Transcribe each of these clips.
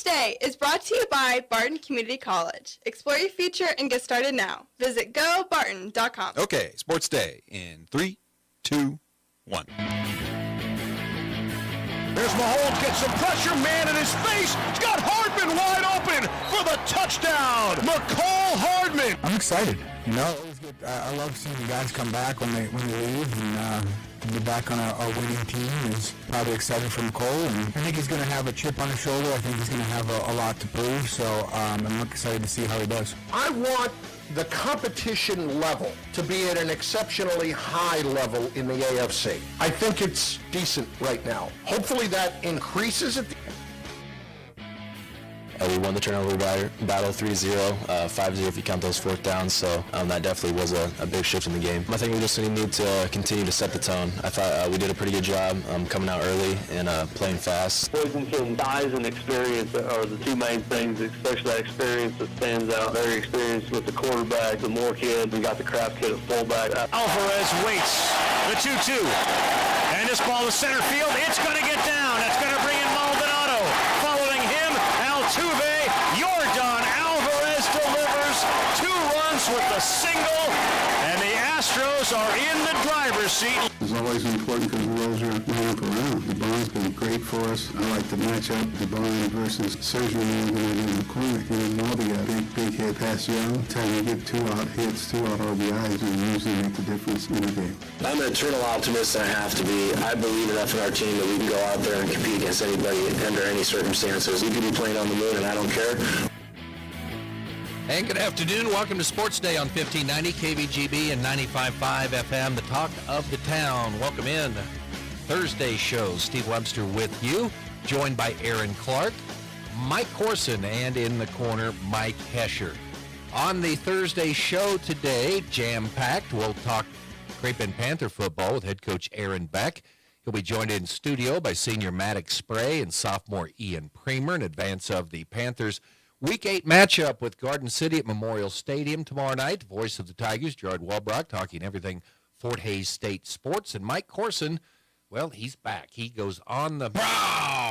Sports Day is brought to you by Barton Community College. Explore your future and get started now. Visit gobarton.com. Okay, Sports Day in 3, 2, 1. There's Mahomes, gets some pressure, man in his face. He's got Hardman wide open for the touchdown. McCole Hardman. I'm excited. You know, I love seeing the guys come back when they leave and be back on a winning team is probably exciting for McCole. And I think he's going to have a chip on his shoulder. I think he's going to have a lot to prove. So I'm excited to see how he does. I want the competition level to be at an exceptionally high level in the AFC. I think it's decent right now. Hopefully that increases at the We won the turnover battle 3-0, 5-0 if you count those fourth downs, so that definitely was a big shift in the game. I think we just need to continue to set the tone. I thought we did a pretty good job coming out early and playing fast. Poison, size and experience are the two main things, especially that experience that stands out. Very experienced with the quarterback, the Moore kid, we got the Kraft kid at fullback. Alvarez waits, the 2-2, and this ball to center field. It's going to get down. It's going to bring in Maldonado. Following him, Altuve, Yordan Alvarez delivers 2 runs with the single, and the Astros are in the driver's seat. It's always important because the Royals are line up around. DeBon's been great for us. I like the matchup, DeBon versus Sergio in the corner. Maldi got a big hit past Young. Time to get 2 out hits, 2 out RBIs, and usually make the difference in the game. I'm an eternal optimist, and I have to be. I believe enough in our team that we can go out there and compete against anybody under any circumstances. We could be playing on the moon, and I don't care. And good afternoon. Welcome to Sports Day on 1590 KVGB and 95.5 FM, the talk of the town. Welcome in. Thursday show. Steve Webster with you, joined by Aaron Clark, Mike Corson, and in the corner, Mike Hesher. On the Thursday show today, jam-packed, we'll talk Grape and Panther football with head coach Aaron Beck. He'll be joined in studio by senior Maddox Spray and sophomore Ian Premer in advance of the Panthers' Week 8 matchup with Garden City at Memorial Stadium tomorrow night. Voice of the Tigers, Gerard Walbrock, talking everything Fort Hays State sports. And Mike Corson, well, he's back. He goes on the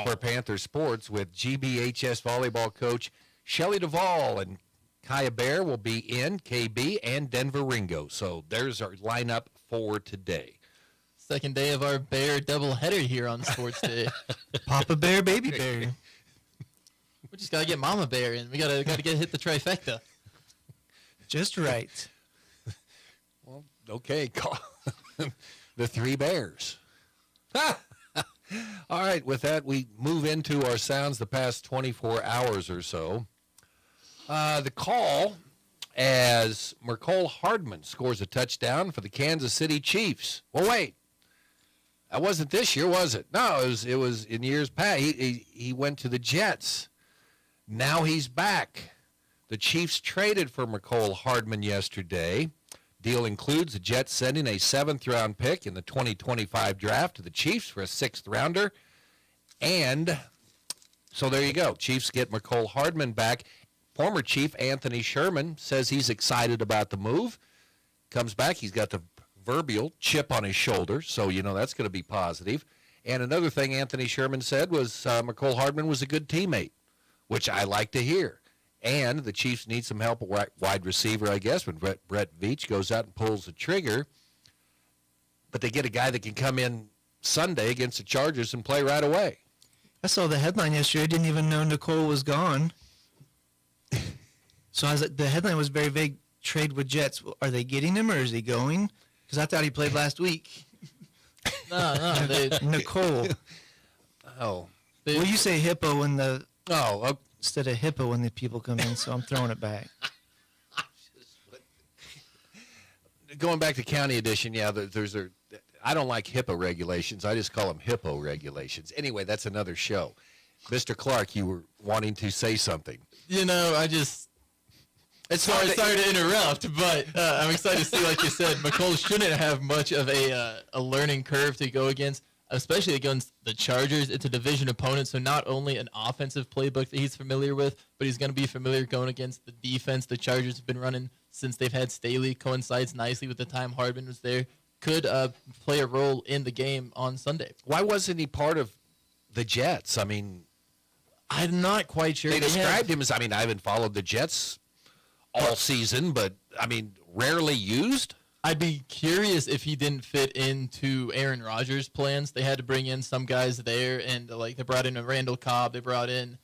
for Panther Sports with GBHS volleyball coach Shelley Duvall. And Kaya Bear will be in, KB, and Denver Ringo. So there's our lineup for today. Second day of our Bear doubleheader here on Sports Day. Papa Bear, Baby Bear. We just gotta get Mama Bear in. We gotta get hit the trifecta. Just right. Well, okay, call the 3 Bears. All right, with that, we move into our sounds the past 24 hours or so. The call as Mercole Hardman scores a touchdown for the Kansas City Chiefs. Well, wait. That wasn't this year, was it? No, it was in years past. He went to the Jets. Now he's back. The Chiefs traded for Mercole Hardman yesterday. Deal includes the Jets sending a 7th-round pick in the 2025 draft to the Chiefs for a 6th-rounder. And so there you go. Chiefs get Mercole Hardman back. Former Chief Anthony Sherman says he's excited about the move. Comes back. He's got the proverbial chip on his shoulder, so you know that's going to be positive. And another thing Anthony Sherman said was Mercole Hardman was a good teammate, which I like to hear. And the Chiefs need some help at wide receiver, I guess, when Brett Veach goes out and pulls the trigger. But they get a guy that can come in Sunday against the Chargers and play right away. I saw the headline yesterday. I didn't even know Nicole was gone. So the headline was very vague. Trade with Jets. Are they getting him or is he going? Because I thought he played last week. No, Nicole. Oh. Well, you say hippo when the... Oh, instead of hippo when the people come in, so I'm throwing it back. Going back to County Edition, yeah, I don't like HIPAA regulations. I just call them hippo regulations. Anyway, that's another show. Mr. Clark, you were wanting to say something. You know, sorry to interrupt, but I'm excited to see, like you said, McCole shouldn't have much of a learning curve to go against, especially against the Chargers. It's a division opponent, so not only an offensive playbook that he's familiar with, but he's going to be familiar going against the defense the Chargers have been running since they've had Staley. Coincides nicely with the time Hardman was there. Could play a role in the game on Sunday. Why wasn't he part of the Jets? I mean, I'm not quite sure. They They have- described him as, I mean, I haven't followed the Jets all season, but, I mean, rarely used. I'd be curious if he didn't fit into Aaron Rodgers' plans. They had to bring in some guys there, and like they brought in a Randall Cobb, they brought in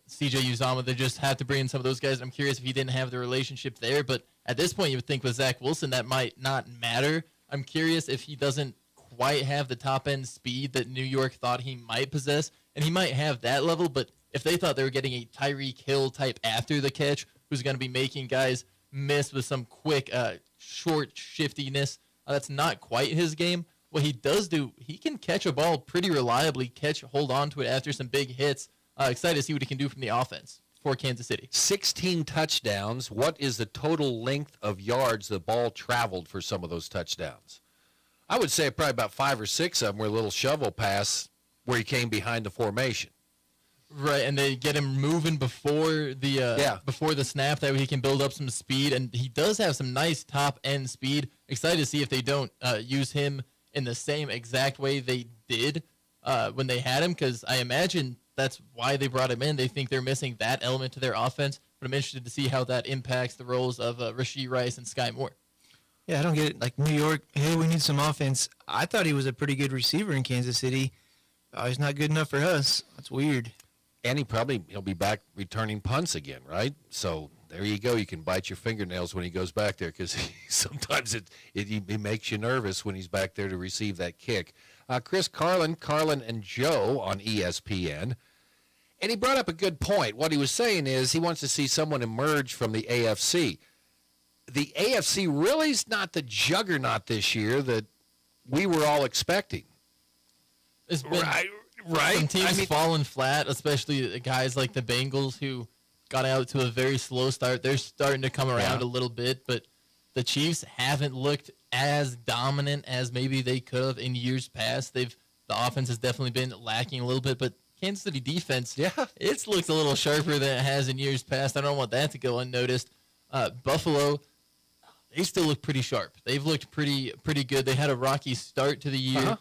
C.J. Uzama. They just had to bring in some of those guys. I'm curious if he didn't have the relationship there, but at this point, you would think with Zach Wilson that might not matter. I'm curious if he doesn't quite have the top end speed that New York thought he might possess, and he might have that level. But if they thought they were getting a Tyreek Hill type after the catch, who's going to be making guys miss with some quick, short shiftiness, that's not quite his game. What he does do, he can catch a ball pretty reliably, hold on to it after some big hits. Excited to see what he can do from the offense for Kansas City. 16 touchdowns. What is the total length of yards the ball traveled for some of those touchdowns? I would say probably about 5 or 6 of them were a little shovel pass where he came behind the formation. Right, and they get him moving before the snap. That way he can build up some speed, and he does have some nice top end speed. Excited to see if they don't use him in the same exact way they did when they had him, because I imagine that's why they brought him in. They think they're missing that element to their offense, but I'm interested to see how that impacts the roles of Rashee Rice and Sky Moore. Yeah, I don't get it. Like New York, hey, we need some offense. I thought he was a pretty good receiver in Kansas City. Oh, he's not good enough for us. That's weird. And he'll be back returning punts again, right? So there you go. You can bite your fingernails when he goes back there, because sometimes it makes you nervous when he's back there to receive that kick. Chris Carlin and Joe on ESPN, and he brought up a good point. What he was saying is he wants to see someone emerge from the AFC. The AFC really is not the juggernaut this year that we were all expecting. It's been some teams falling flat, especially the guys like the Bengals who got out to a very slow start. They're starting to come around a little bit, but the Chiefs haven't looked as dominant as maybe they could have in years past. The offense has definitely been lacking a little bit, but Kansas City defense, it looks a little sharper than it has in years past. I don't want that to go unnoticed. Buffalo, they still look pretty sharp. They've looked pretty good. They had a rocky start to the year,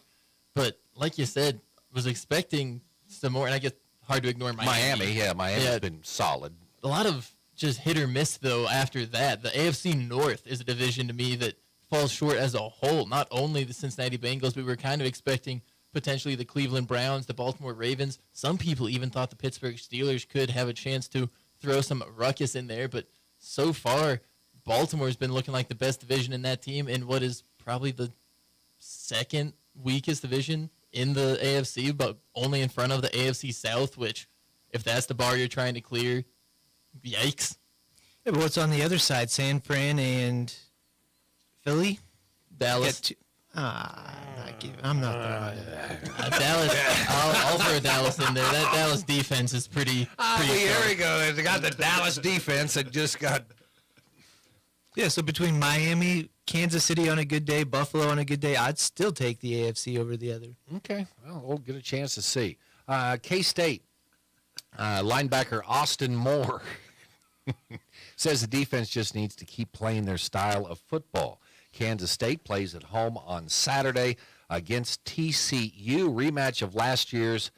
but like you said, was expecting some more, and I guess hard to ignore Miami's been solid. A lot of just hit or miss, though, after that. The AFC North is a division to me that falls short as a whole. Not only the Cincinnati Bengals, we were kind of expecting potentially the Cleveland Browns, the Baltimore Ravens. Some people even thought the Pittsburgh Steelers could have a chance to throw some ruckus in there, but so far, Baltimore's been looking like the best division in that team in what is probably the second weakest division in the AFC, but only in front of the AFC South, which, if that's the bar you're trying to clear, yikes. Yeah, but what's on the other side? San Fran and Philly? Dallas. I'm not throwing it. Dallas. I'll throw Dallas in there. That Dallas defense is pretty There we go. They got the Dallas defense that just got... Yeah, so between Miami, Kansas City on a good day, Buffalo on a good day, I'd still take the AFC over the other. Okay, well, we'll get a chance to see. K-State, linebacker Austin Moore says the defense just needs to keep playing their style of football. Kansas State plays at home on Saturday against TCU, rematch of last year's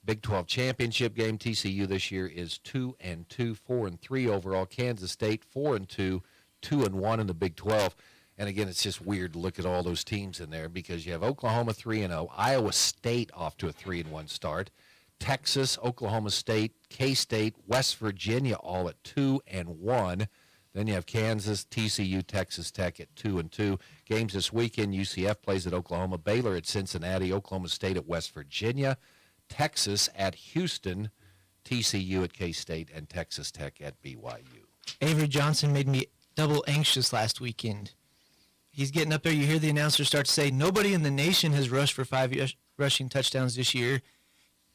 Big 12 championship game. TCU this year is 2-2, 4-3 overall. Kansas State 4-2, 2-1 in the Big 12. And again, it's just weird to look at all those teams in there because you have Oklahoma 3-0, Iowa State off to a 3-1 start, Texas, Oklahoma State, K-State, West Virginia all at 2-1. Then you have Kansas, TCU, Texas Tech at 2-2. Games this weekend: UCF plays at Oklahoma, Baylor at Cincinnati, Oklahoma State at West Virginia, Texas at Houston, TCU at K-State, and Texas Tech at BYU. Avery Johnson made me double anxious last weekend. He's getting up there. You hear the announcer start to say, nobody in the nation has rushed for 5 rushing touchdowns this year.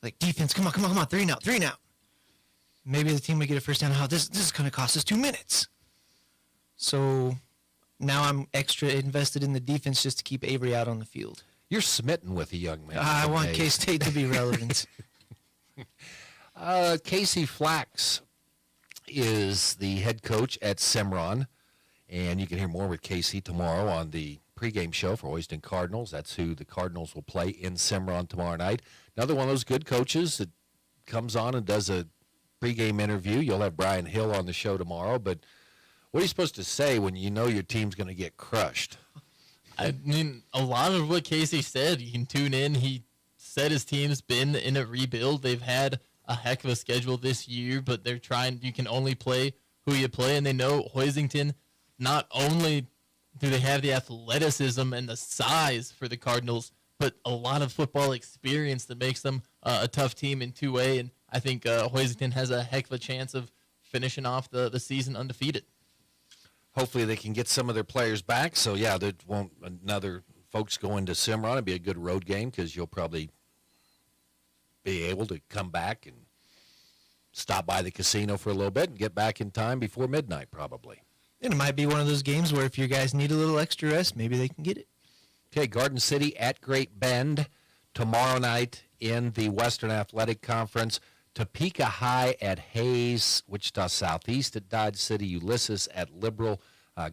Like, defense, come on, 3 now. Maybe the team would get a first down. Oh, this is going to cost us 2 minutes. So now I'm extra invested in the defense just to keep Avery out on the field. You're smitten with a young man. I want K-State to be relevant. Casey Flax is the head coach at Cimarron, and you can hear more with Casey tomorrow on the pregame show for Oyston Cardinals. That's who the Cardinals will play in Cimarron tomorrow night. Another one of those good coaches that comes on and does a pregame interview. You'll have Brian Hill on the show tomorrow. But what are you supposed to say when you know your team's going to get crushed? I mean, a lot of what Casey said, you can tune in. He said his team's been in a rebuild. They've had a heck of a schedule this year, but they're trying. You can only play who you play, and they know Hoisington, not only do they have the athleticism and the size for the Cardinals, but a lot of football experience that makes them a tough team in 2A, and I think Hoisington has a heck of a chance of finishing off the season undefeated. Hopefully they can get some of their players back. So, yeah, there won't another folks go into Cimarron. It'll be a good road game because you'll probably be able to come back and stop by the casino for a little bit and get back in time before midnight probably. And it might be one of those games where if your guys need a little extra rest, maybe they can get it. Okay, Garden City at Great Bend tomorrow night in the Western Athletic Conference. Topeka High at Hayes, Wichita Southeast at Dodge City, Ulysses at Liberal,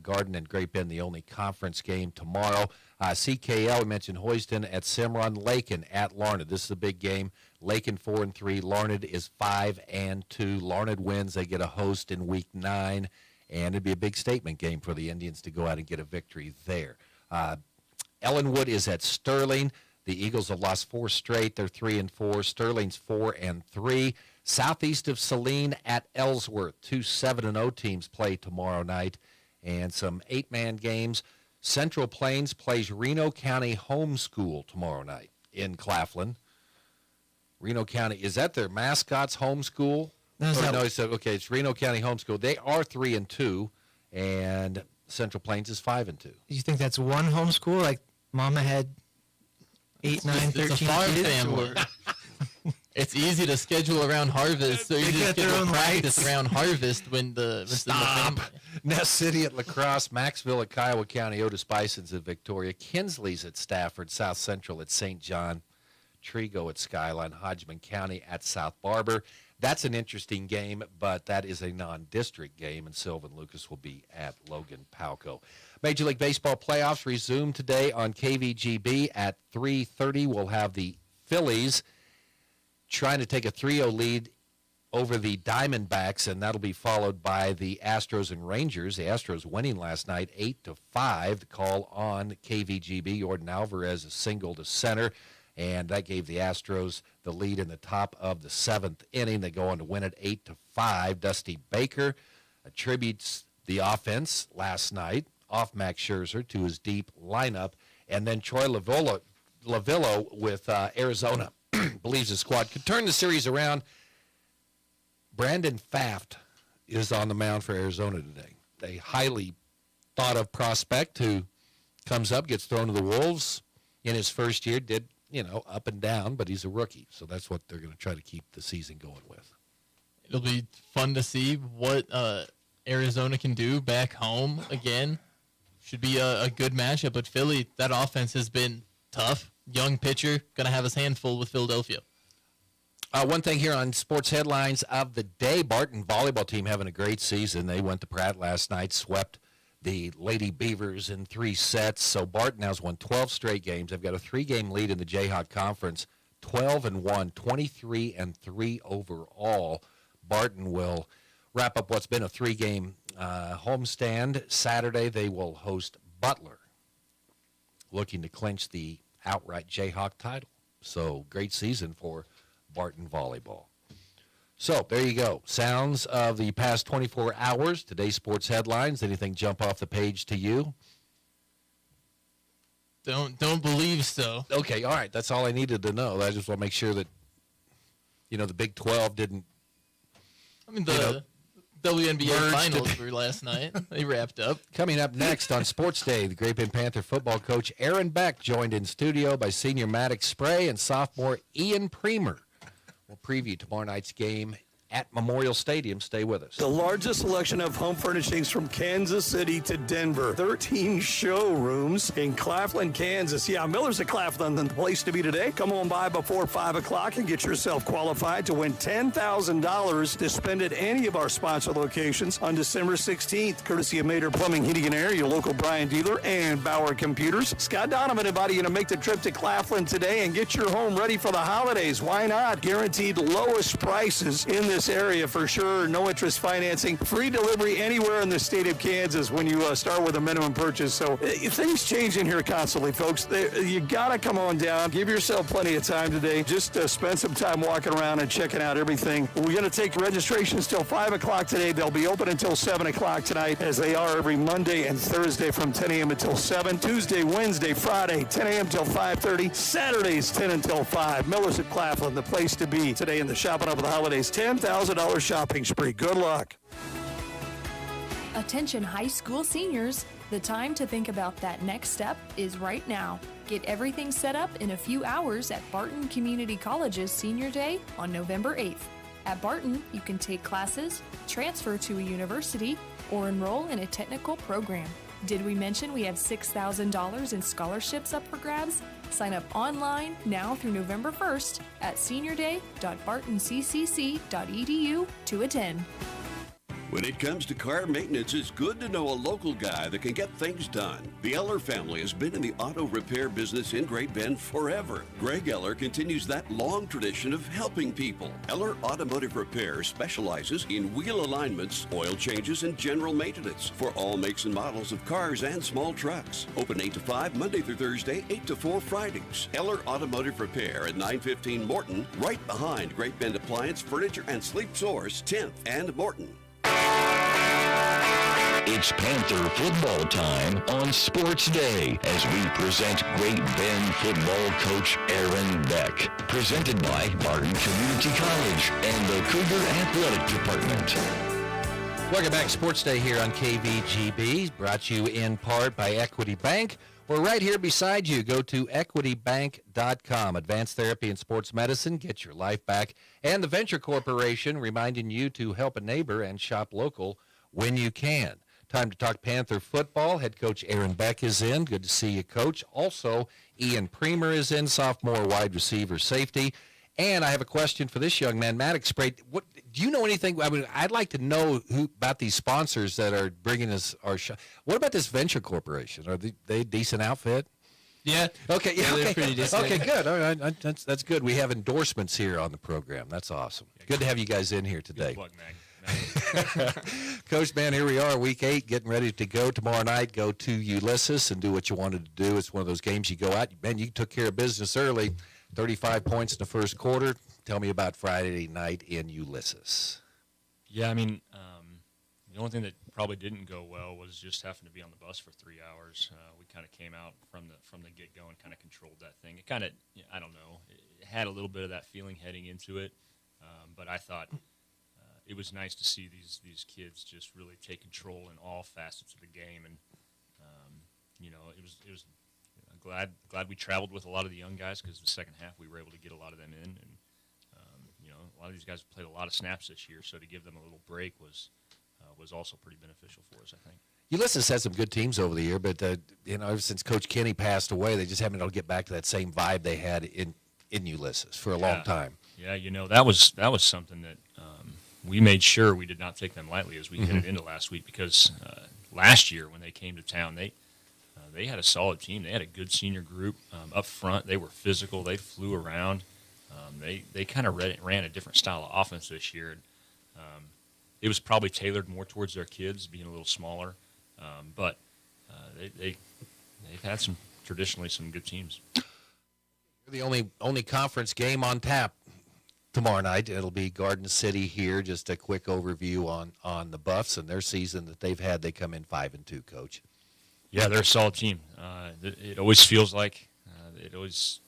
Garden and Great Bend, the only conference game tomorrow. CKL, we mentioned Hoiston at Cimarron, Lakin at Larned. This is a big game. Lakin 4-3, Larned is 5-2. Larned wins, they get a host in week 9, and it'd be a big statement game for the Indians to go out and get a victory there. Ellenwood is at Sterling. The Eagles have lost 4 straight. They're 3-4. Sterling's 4-3. Southeast of Saline at Ellsworth. 2 7-0 teams play tomorrow night. And some 8-man games. Central Plains plays Reno County Homeschool tomorrow night in Claflin. Reno County, is that their mascot's homeschool? No, it's Reno County Homeschool. They are 3-2, and Central Plains is 5-2. You think that's one homeschool? Like Mama had 8, 9, 13 it's a farm kids? family. It's easy to schedule around harvest, so you just get to practice around harvest when the Stop. Ness City at La Crosse, Maxville at Kiowa County, Otis Bison's at Victoria, Kinsley's at Stafford, South Central at St. John, Trigo at Skyline, Hodgman County at South Barber. That's an interesting game, but that is a non-district game, and Sylvan Lucas will be at Logan Palco. Major League Baseball playoffs resume today on KVGB at 3:30. We'll have the Phillies trying to take a 3-0 lead over the Diamondbacks, and that'll be followed by the Astros and Rangers. The Astros winning last night 8-5. The call on KVGB. Jordan Alvarez a single to center, and that gave the Astros the lead in the top of the 7th inning. They go on to win it 8-5. Dusty Baker attributes the offense last night off Max Scherzer to his deep lineup, and then Troy Lavillo with Arizona believes his squad could turn the series around. Brandon Pfaft is on the mound for Arizona today. A highly thought of prospect who comes up, gets thrown to the Wolves in his first year, did, up and down, but he's a rookie. So that's what they're going to try to keep the season going with. It'll be fun to see what Arizona can do back home again. Should be a good matchup, but Philly, that offense has been tough. Young pitcher, going to have his hand full with Philadelphia. One thing here on sports headlines of the day, Barton volleyball team having a great season. They went to Pratt last night, swept the Lady Beavers in 3 sets. So Barton has won 12 straight games. They've got a 3-game lead in the Jayhawk Conference, 12-1, 23-3 overall. Barton will wrap up what's been a 3-game homestand. Saturday they will host Butler, looking to clinch the outright Jayhawk title. So great season for Barton volleyball. So there you go. Sounds of the past 24 hours. Today's sports headlines. Anything jump off the page to you? Don't believe so. Okay, all right. That's all I needed to know. I just want to make sure that the Big 12 didn't. I mean, the WNBA finals were last night. They wrapped up. Coming up next on Sports Day, the Great Bend Panther football coach Aaron Beck, joined in studio by senior Maddox Spray and sophomore Ian Premer. We'll preview tomorrow night's game at Memorial Stadium. Stay with us. The largest selection of home furnishings from Kansas City to Denver. 13 showrooms in Claflin, Kansas. Yeah, Miller's at Claflin, the place to be today. Come on by before 5 o'clock and get yourself qualified to win $10,000 to spend at any of our sponsor locations on December 16th, courtesy of Mater Plumbing, Heating and Air, your local Bryan dealer, and Bauer Computers. Scott Donovan inviting you to make the trip to Claflin today and get your home ready for the holidays. Why not? Guaranteed lowest prices in this area for sure. No interest financing. Free delivery anywhere in the state of Kansas when you start with a minimum purchase. So things change in here constantly, folks. You got to come on down. Give yourself plenty of time today. Just spend some time walking around and checking out everything. We're going to take registrations till 5 o'clock today. They'll be open until 7 o'clock tonight, as they are every Monday and Thursday from 10 a.m. until 7. Tuesday, Wednesday, Friday, 10 a.m. till 5:30. Saturdays, 10 until 5. Miller's at Claflin, the place to be today in the shopping up of the holidays. $10,000 shopping spree. Good luck. Attention high school seniors, the time to think about that next step is right now. Get everything set up in a few hours at Barton Community College's Senior Day on November 8th. At Barton, you can take classes, transfer to a university, or enroll in a technical program. Did we mention we have $6,000 in scholarships up for grabs? Sign up online now through November 1st at seniorday.bartoncccc.edu to attend. When it comes to car maintenance, it's good to know a local guy that can get things done. The Eller family has been in the auto repair business in Great Bend forever. Greg Eller continues that long tradition of helping people. Eller Automotive Repair specializes in wheel alignments, oil changes, and general maintenance for all makes and models of cars and small trucks. Open 8 to 5 Monday through Thursday, 8 to 4 Fridays. Eller Automotive Repair at 915 Morton, right behind Great Bend Appliance, Furniture, and Sleep Source, 10th and Morton. It's Panther football time on Sports Day as we present Great Bend football coach Aaron Beck. Presented by Barton Community College and the Cougar Athletic Department. Welcome back. Sports Day here on KVGB. Brought to you in part by Equity Bank. We're right here beside you. Go to equitybank.com. Advanced therapy and sports medicine. Get your life back. And the Venture Corporation reminding you to help a neighbor and shop local when you can. Time to talk Panther football. Head coach Aaron Beck is in. Good to see you, Coach. Also, Ian Premer is in, sophomore wide receiver safety. And I have a question for this young man, Maddox Spray. What do you know anything? I mean, I'd like to know about these sponsors that are bringing us our show. What about this Venture Corporation? Are they a decent outfit? Yeah. Okay. Yeah. They're Okay. pretty decent. Okay. Good. All right. That's good. We have endorsements here on the program. That's awesome. Good to have you guys in here today. Good luck, Mag. Coach, man, here we are, week 8, getting ready to go tomorrow night. Go to Ulysses and do what you wanted to do. It's one of those games you go out. Man, you took care of business early. 35 points in the first quarter. Tell me about Friday night in Ulysses. Yeah, I mean, the only thing that probably didn't go well was just having to be on the bus for 3 hours. We kind of came out from the get-go and kind of controlled that thing. It kind of, I don't know, it had a little bit of that feeling heading into it, but I thought it was nice to see these kids just really take control in all facets of the game, and it was glad we traveled with a lot of the young guys, because the second half we were able to get a lot of them in, and a lot of these guys played a lot of snaps this year, so to give them a little break was also pretty beneficial for us, I think. Ulysses had some good teams over the year, but ever since Coach Kenny passed away, they just haven't been able to get back to that same vibe they had in Ulysses for a long time. Yeah, that was something that we made sure we did not take them lightly as we headed into last week, because last year when they came to town, they had a solid team. They had a good senior group up front. They were physical. They flew around. They kind of ran a different style of offense this year. It was probably tailored more towards their kids, being a little smaller, but they've had traditionally some good teams. The only conference game on tap tomorrow night. It'll be Garden City here. Just a quick overview on the Buffs and their season that they've had. They come in 5-2, Coach. Yeah, they're a solid team. It always feels like it always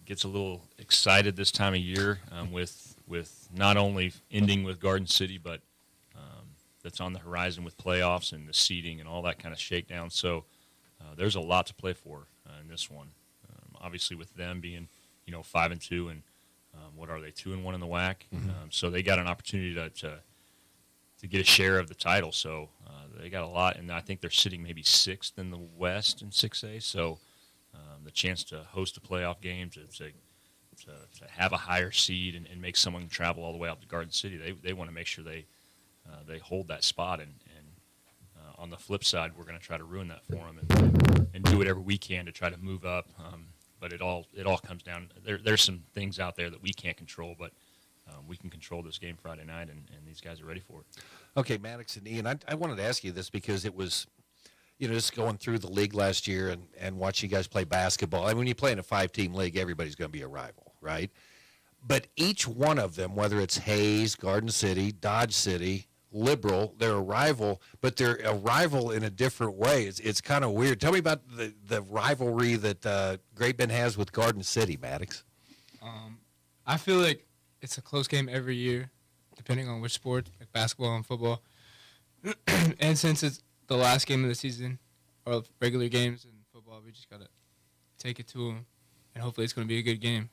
gets a little excited this time of year with not only ending with Garden City, but that's on the horizon with playoffs and the seeding and all that kind of shakedown. So there's a lot to play for in this one. Obviously, with them being 5-2 and What are they, 2-1 in the WAC? So they got an opportunity to get a share of the title. So they got a lot, and I think they're sitting maybe 6th in the West in 6A. So the chance to host a playoff game, to have a higher seed and make someone travel all the way out to Garden City, they want to make sure they hold that spot. And on the flip side, we're going to try to ruin that for them and do whatever we can to try to move up. But it all comes down. There's some things out there that we can't control, but we can control this game Friday night, and these guys are ready for it. Okay, Maddox and Ian, I wanted to ask you this because it was, just going through the league last year and watching you guys play basketball. I mean, when you play in a 5-team league, everybody's going to be a rival, right? But each one of them, whether it's Hayes, Garden City, Dodge City, Liberal, they're a rival, but they're a rival in a different way. It's kind of weird. Tell me about the rivalry that Great Bend has with Garden City, Maddox. I feel like it's a close game every year, depending on which sport, like basketball and football. And since it's the last game of the season, or regular games in football, we just got to take it to them, and hopefully it's going to be a good game.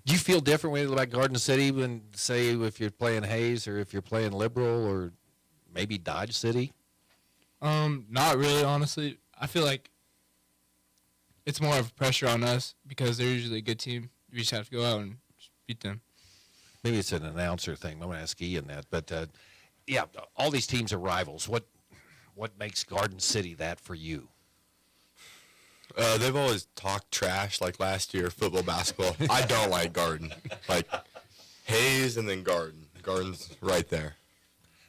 Do you feel differently about Garden City when, say, if you're playing Hayes or if you're playing Liberal or maybe Dodge City? Not really, honestly. I feel like it's more of pressure on us because they're usually a good team. We just have to go out and beat them. Maybe it's an announcer thing. I'm going to ask Ian that. But, yeah, all these teams are rivals. What makes Garden City that for you? They've always talked trash, like last year, football, basketball. I don't like Garden. Like Hayes and then Garden. Garden's right there.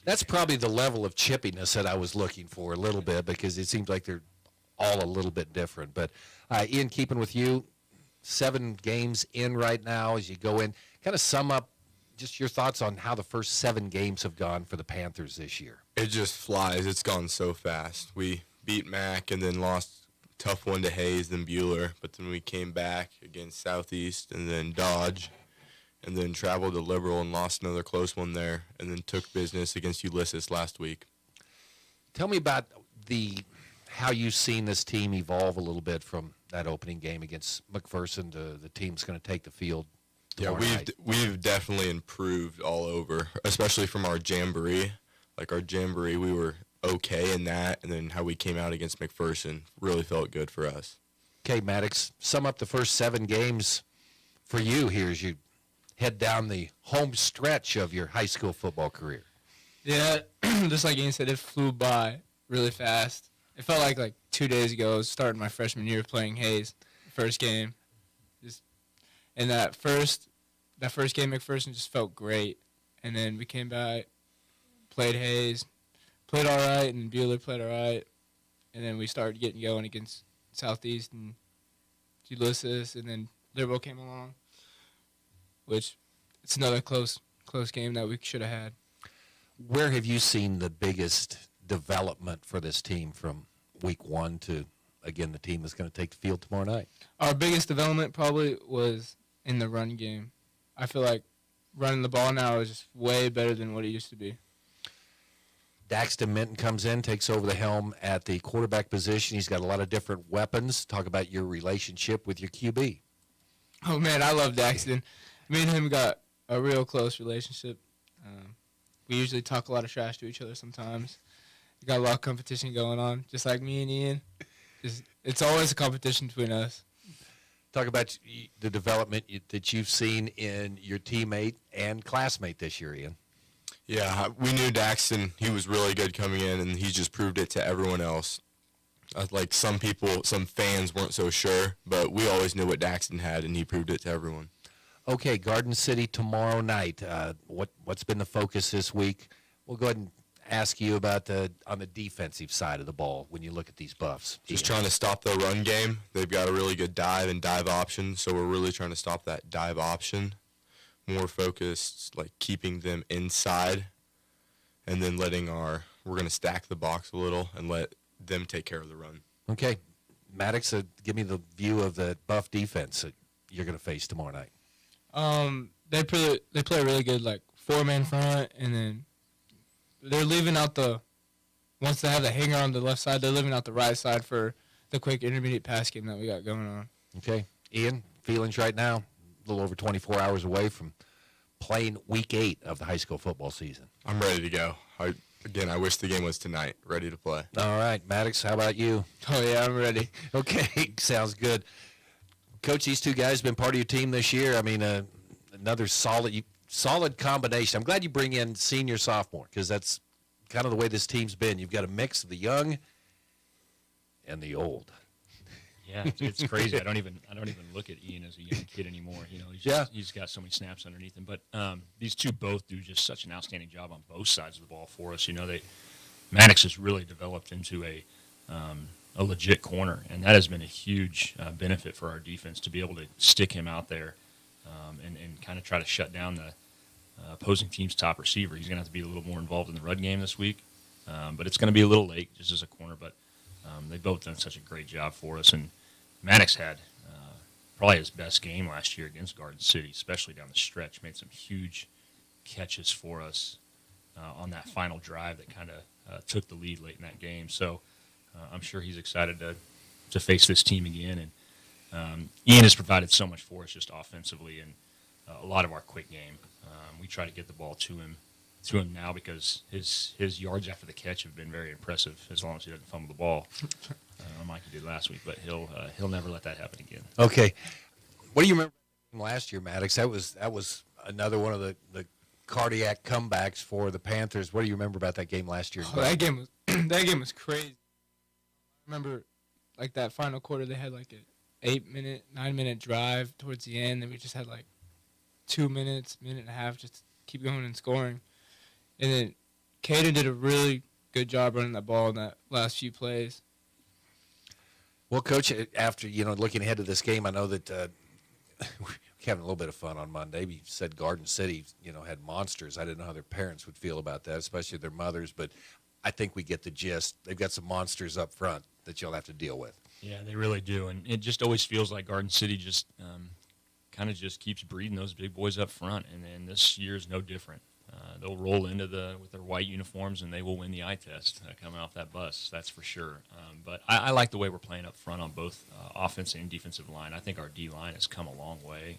That's probably the level of chippiness that I was looking for a little bit because it seems like they're all a little bit different. But, Ian, keeping with you, 7 games in right now as you go in. Kind of sum up just your thoughts on how the first 7 games have gone for the Panthers this year. It just flies. It's gone so fast. We beat Mac and then lost tough one to Hayes, then Bueller, but then we came back against Southeast and then Dodge, and then traveled to Liberal and lost another close one there, and then took business against Ulysses last week. Tell me about how you've seen this team evolve a little bit from that opening game against McPherson to the team's going to take the field. Yeah, we've definitely improved all over, especially from our jamboree. Like our jamboree, we were okay in that, and then how we came out against McPherson really felt good for us. Okay, Maddox, sum up the first 7 games for you here as you head down the home stretch of your high school football career. Yeah, just like Ian said, it flew by really fast. It felt like 2 days ago I was starting my freshman year playing Hayes, first game. And that first game McPherson just felt great. And then we came back, played Hayes, played all right, and Bueller played all right. And then we started getting going against Southeast and Ulysses, and then Liberal came along, which it's another close game that we should have had. Where have you seen the biggest development for this team from week 1 to, again, the team that's going to take the field tomorrow night? Our biggest development probably was in the run game. I feel like running the ball now is just way better than what it used to be. Daxton Minton comes in, takes over the helm at the quarterback position. He's got a lot of different weapons. Talk about your relationship with your QB. Oh, man, I love Daxton. Me and him got a real close relationship. We usually talk a lot of trash to each other sometimes. We got a lot of competition going on, just like me and Ian. It's always a competition between us. Talk about the development that you've seen in your teammate and classmate this year, Ian. Yeah, we knew Daxton. He was really good coming in, and he just proved it to everyone else. Like some fans weren't so sure, but we always knew what Daxton had, and he proved it to everyone. Okay, Garden City tomorrow night. What's been the focus this week? We'll go ahead and ask you about on the defensive side of the ball when you look at these Buffs. Just trying to stop the run game. They've got a really good dive and dive option, so we're really trying to stop that dive option. More focused, like keeping them inside, and then we're going to stack the box a little and let them take care of the run. Okay. Maddox, give me the view of the Buff defense that you're going to face tomorrow night. They play really good, 4-man front, and then they're leaving out once they have the hanger on the left side, they're leaving out the right side for the quick intermediate pass game that we got going on. Okay. Ian, feelings right now? little over 24 hours away from playing week 8 of the high school football season. I'm ready to go. I wish the game was tonight. Ready to play. All right, Maddox, how about you? Oh, yeah, I'm ready. Okay, sounds good. Coach, these two guys have been part of your team this year. I mean, another solid combination. I'm glad you bring in senior, sophomore, because that's kind of the way this team's been. You've got a mix of the young and the old. Yeah, it's crazy. I don't even look at Ian as a young kid anymore. You know, he's got so many snaps underneath him. But these two both do just such an outstanding job on both sides of the ball for us. You know, Maddox has really developed into a legit corner, and that has been a huge benefit for our defense to be able to stick him out there and kind of try to shut down the opposing team's top receiver. He's going to have to be a little more involved in the run game this week, but it's going to be a little late just as a corner. But they've both done such a great job for us, and Maddox had probably his best game last year against Garden City, especially down the stretch. Made some huge catches for us on that final drive that kind of took the lead late in that game. So I'm sure he's excited to face this team again. And Ian has provided so much for us just offensively and a lot of our quick game. We try to get the ball to him now because his yards after the catch have been very impressive as long as he doesn't fumble the ball. Like he did last week, but he'll never let that happen again. Okay. What do you remember from last year, Maddox? That was another one of the cardiac comebacks for the Panthers. What do you remember about that game last year? Oh, that game was crazy. I remember like that final quarter they had like an 9-minute drive towards the end, and we just had like 2 minutes, minute and a half just to keep going and scoring. And then Caden did a really good job running that ball in that last few plays. Well, Coach, after looking ahead to this game, I know that we're having a little bit of fun on Monday. You said Garden City, had monsters. I didn't know how their parents would feel about that, especially their mothers. But I think we get the gist. They've got some monsters up front that you'll have to deal with. Yeah, they really do, and it just always feels like Garden City just kind of just keeps breeding those big boys up front, and this year's no different. They'll roll into with their white uniforms, and they will win the eye test coming off that bus. That's for sure. But I like the way we're playing up front on both offensive and defensive line. I think our D line has come a long way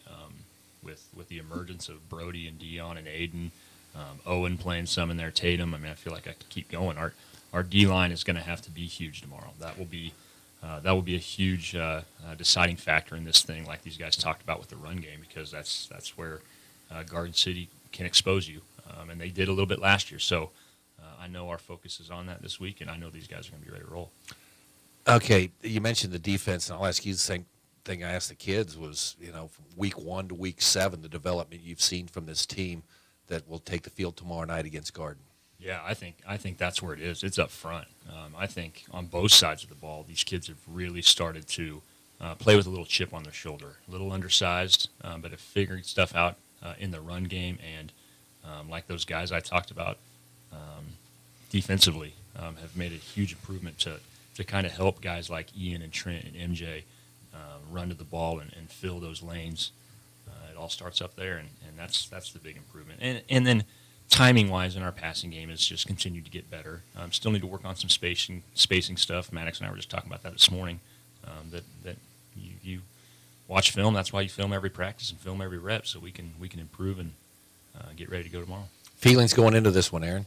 with the emergence of Brody and Dion and Aiden, Owen playing some in there, Tatum. I mean, I feel like I could keep going. Our D line is going to have to be huge tomorrow. That will be a huge deciding factor in this thing, like these guys talked about with the run game, because that's where Garden City can expose you. And they did a little bit last year. So I know our focus is on that this week, and I know these guys are going to be ready to roll. Okay, you mentioned the defense, and I'll ask you the same thing I asked the kids was, from week 1 to week 7, the development you've seen from this team that will take the field tomorrow night against Garden. Yeah, I think that's where it is. It's up front. I think on both sides of the ball, these kids have really started to play with a little chip on their shoulder, a little undersized, but have figured stuff out in the run game, and like those guys I talked about defensively have made a huge improvement to kind of help guys like Ian and Trent and MJ run to the ball and fill those lanes. It all starts up there, and that's the big improvement. And then timing-wise in our passing game has just continued to get better. Still need to work on some spacing stuff. Maddox and I were just talking about that this morning, that you watch film. That's why you film every practice and film every rep, so we can improve and get ready to go tomorrow. Feelings going into this one, Aaron?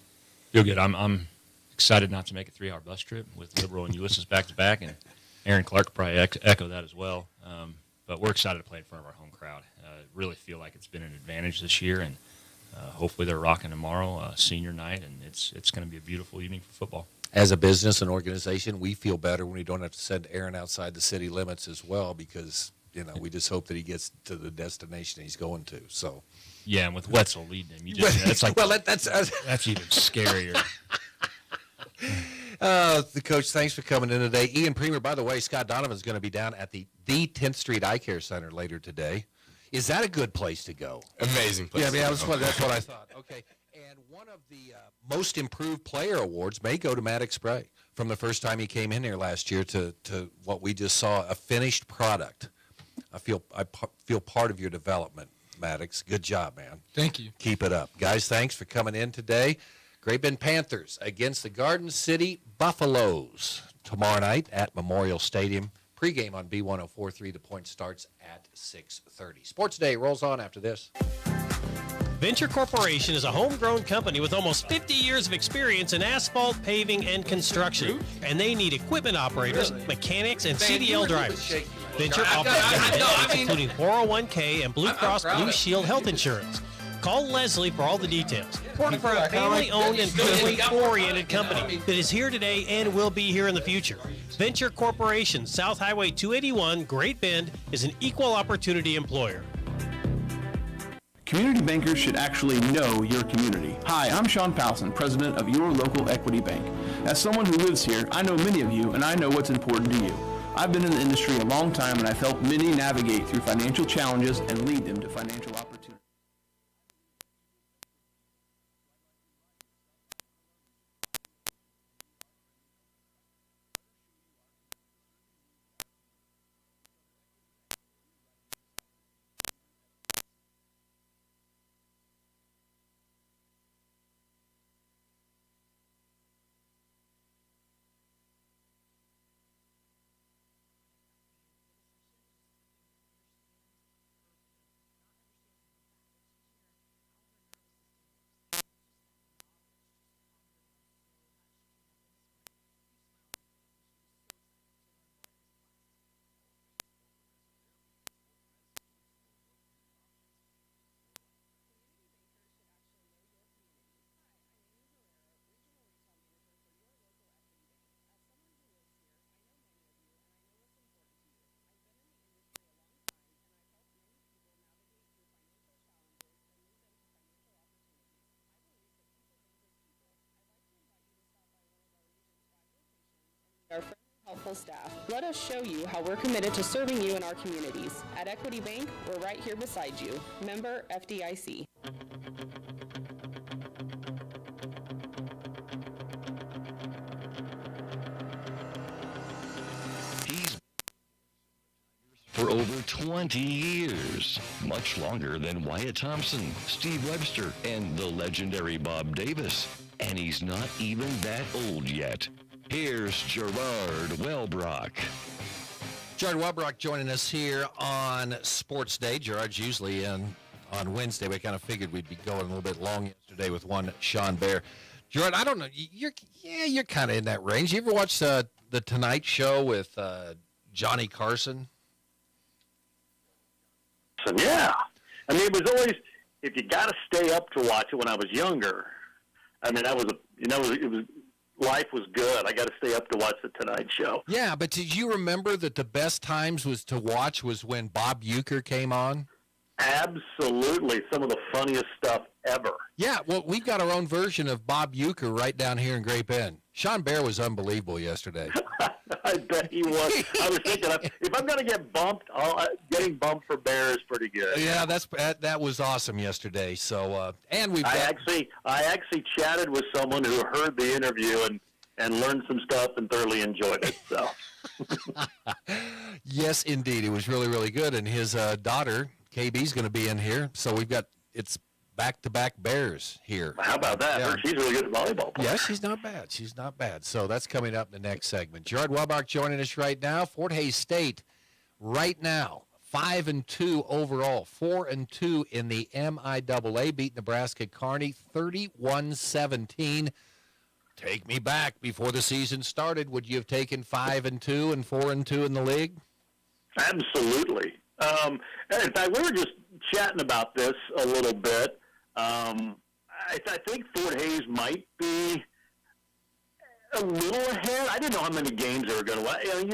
Feel good. I'm excited not to make a 3-hour bus trip with Liberal and Ulysses back-to-back, and Aaron Clark will probably echo that as well. But we're excited to play in front of our home crowd. Really feel like it's been an advantage this year, and hopefully they're rocking tomorrow, senior night, and it's going to be a beautiful evening for football. As a business and organization, we feel better when we don't have to send Aaron outside the city limits as well, because we just hope that he gets to the destination he's going to. So, yeah, and with Wetzel leading him, it's like that's even scarier. The coach, thanks for coming in today. Ian Premer, by the way, Scott Donovan's going to be down at the 10th Street Eye Care Center later today. Is that a good place to go? Amazing place. Yeah, that's what I thought. Okay, and one of the most improved player awards may go to Maddox Spray from the first time he came in here last year to what we just saw, a finished product. I feel part of your development, Maddox. Good job, man. Thank you. Keep it up. Guys, thanks for coming in today. Great Bend Panthers against the Garden City Buffaloes tomorrow night at Memorial Stadium. pregame on B1043. The point starts at 6:30. Sports Day rolls on after this. Venture Corporation is a homegrown company with almost 50 years of experience in asphalt, paving, and construction. And they need equipment operators, mechanics, and CDL drivers. Venture offers benefits including 401k and Blue Cross Blue Shield health insurance. Call Leslie for all the details. Work for a family-owned and family-oriented company that is here today and will be here in the future. Venture Corporation, South Highway 281, Great Bend, is an equal opportunity employer. Community bankers should actually know your community. Hi, I'm Sean Powson, president of Your Local Equity Bank. As someone who lives here, I know many of you and I know what's important to you. I've been in the industry a long time and I've helped many navigate through financial challenges and lead them to financial opportunities. Our friendly, helpful staff. Let us show you how we're committed to serving you in our communities. At Equity Bank, we're right here beside you. Member FDIC. For over 20 years, much longer than Wyatt Thompson, Steve Webster, and the legendary Bob Davis. And he's not even that old yet. Here's Gerard Wellbrock. Gerard Wellbrock joining us here on Sports Day. Gerard's usually in on Wednesday. We kind of figured we'd be going a little bit long yesterday with one Sean Bear. Gerard, I don't know. You're kind of in that range. You ever watch the Tonight Show with Johnny Carson? So, yeah. I mean, it was always, if you got to stay up to watch it when I was younger, I mean, life was good. I got to stay up to watch the Tonight Show. Yeah, but did you remember that the best times was to watch was when Bob Uecker came on? Absolutely. Some of the funniest stuff ever. Yeah, well, we've got our own version of Bob Uecker right down here in Great Bend. Sean Bear was unbelievable yesterday. I bet he was. I was thinking, if I'm going to get bumped, getting bumped for Bear is pretty good. Yeah, that was awesome yesterday. So, and we. I actually chatted with someone who heard the interview and learned some stuff and thoroughly enjoyed it. So. Yes, indeed, it was really, really good. And his daughter KB's going to be in here, so it's back-to-back Bears here. How about that? Yeah. She's really good at volleyball. Yeah, she's not bad. She's not bad. So that's coming up in the next segment. Gerard Wellbach joining us right now. Fort Hays State right now 5-2 overall, 4-2 in the MIAA. Beat Nebraska Kearney 31-17. Take me back before the season started. Would you have taken 5-2 and 4-2 in the league? Absolutely. In fact, we were just chatting about this a little bit. I think Fort Hays might be a little ahead. I didn't know how many games they were going to win.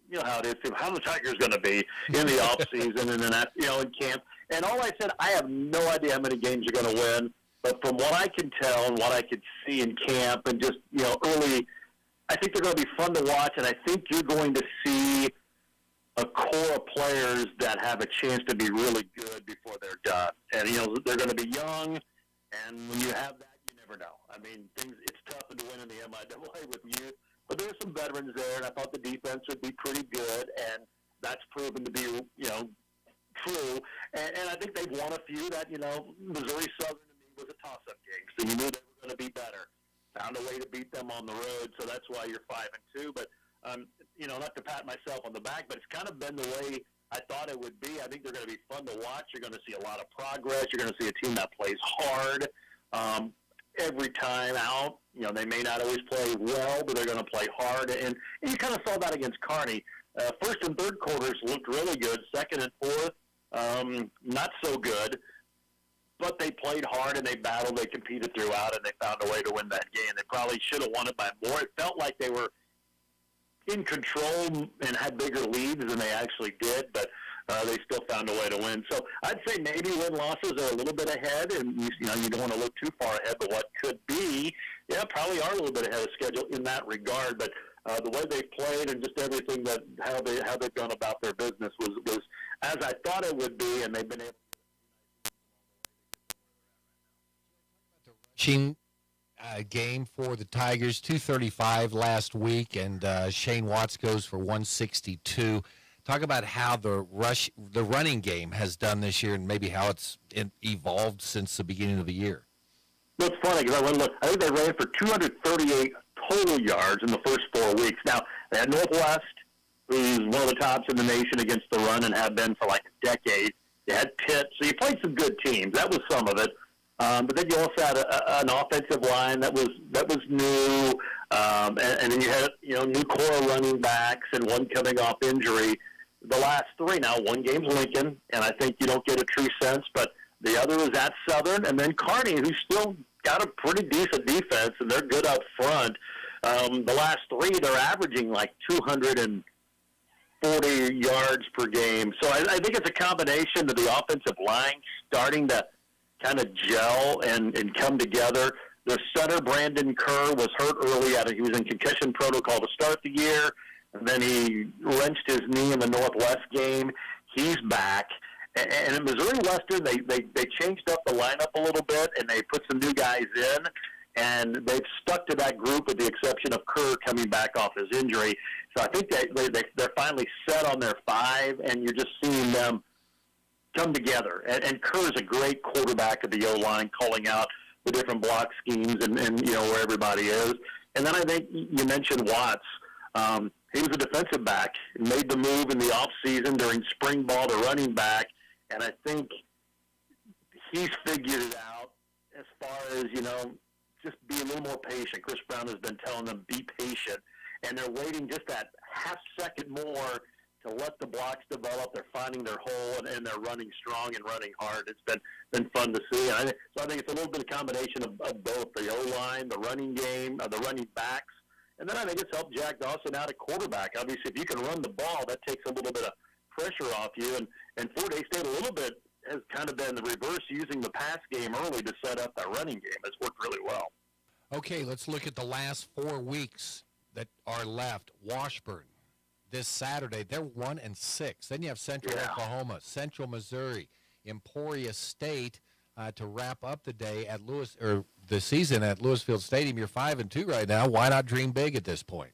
You know how it is. How the Tigers going to be in the off season and then in camp. And all I said, I have no idea how many games you're going to win. But from what I can tell and what I could see in camp and just early, I think they're going to be fun to watch. And I think you're going to see a core of players that have a chance to be really good before they're done. And, they're going to be young, and when you have that, you never know. I mean, it's tough to win in the MIAA with youth, but there's some veterans there, and I thought the defense would be pretty good, and that's proven to be, true. And I think they've won a few that, Missouri Southern to me was a toss-up game, so you knew they were going to be better. Found a way to beat them on the road, so that's why you're 5-2, but not to pat myself on the back, but it's kind of been the way I thought it would be. I think they're going to be fun to watch. You're going to see a lot of progress. You're going to see a team that plays hard every time out. They may not always play well, but they're going to play hard. And you kind of saw that against Kearney. First and third quarters looked really good. Second and fourth, not so good. But they played hard and they battled. They competed throughout, and they found a way to win that game. They probably should have won it by more. It felt like they were in control and had bigger leads than they actually did, but they still found a way to win. So I'd say maybe win-losses are a little bit ahead, and you don't want to look too far ahead, but what could be, probably are a little bit ahead of schedule in that regard. But the way they played and just everything how they've gone about their business was as I thought it would be, and they've been able. Game for the Tigers, 235 last week, and Shane Watts goes for 162. Talk about how the running game has done this year, and maybe how it's evolved since the beginning of the year. Well, it's funny because I went and looked. I think they ran for 238 total yards in the first 4 weeks. Now, they had Northwest, who's one of the tops in the nation against the run and have been for like a decade. They had Pitt, so you played some good teams. That was some of it. But then you also had an offensive line that was new, and then you had new core running backs and one coming off injury. The last three now, one game's Lincoln, and I think you don't get a true sense, but the other is at Southern, and then Kearney, who's still got a pretty decent defense, and they're good up front. The last three, they're averaging like 240 yards per game. So I think it's a combination of the offensive line starting to kind of gel and come together. The center, Brandon Kerr, was hurt early. He was in concussion protocol to start the year, and then he wrenched his knee in the Northwest game. He's back. And in Missouri Western, they changed up the lineup a little bit, and they put some new guys in, and they've stuck to that group with the exception of Kerr coming back off his injury. So I think they're finally set on their five, and you're just seeing them come together. And Kerr is a great quarterback of the O-line, calling out the different block schemes and where everybody is. And then I think you mentioned Watts. He was a defensive back, made the move in the offseason during spring ball to running back, and I think he's figured it out as far as, just be a little more patient. Chris Brown has been telling them, be patient, and they're waiting just that half second more to let the blocks develop. They're finding their hole, and they're running strong and running hard. It's been fun to see. So I think it's a little bit of combination of both, the O-line, the running game, the running backs, and then I think it's helped Jack Dawson out at quarterback. Obviously, if you can run the ball, that takes a little bit of pressure off you. And Fort Hays State a little bit has kind of been the reverse, using the pass game early to set up that running game. It's worked really well. Okay, let's look at the last 4 weeks that are left. Washburn. This Saturday, they're 1-6. Then you have Central Oklahoma, Central Missouri, Emporia State to wrap up the day at the season at Lewisfield Stadium. You're 5-2 right now. Why not dream big at this point?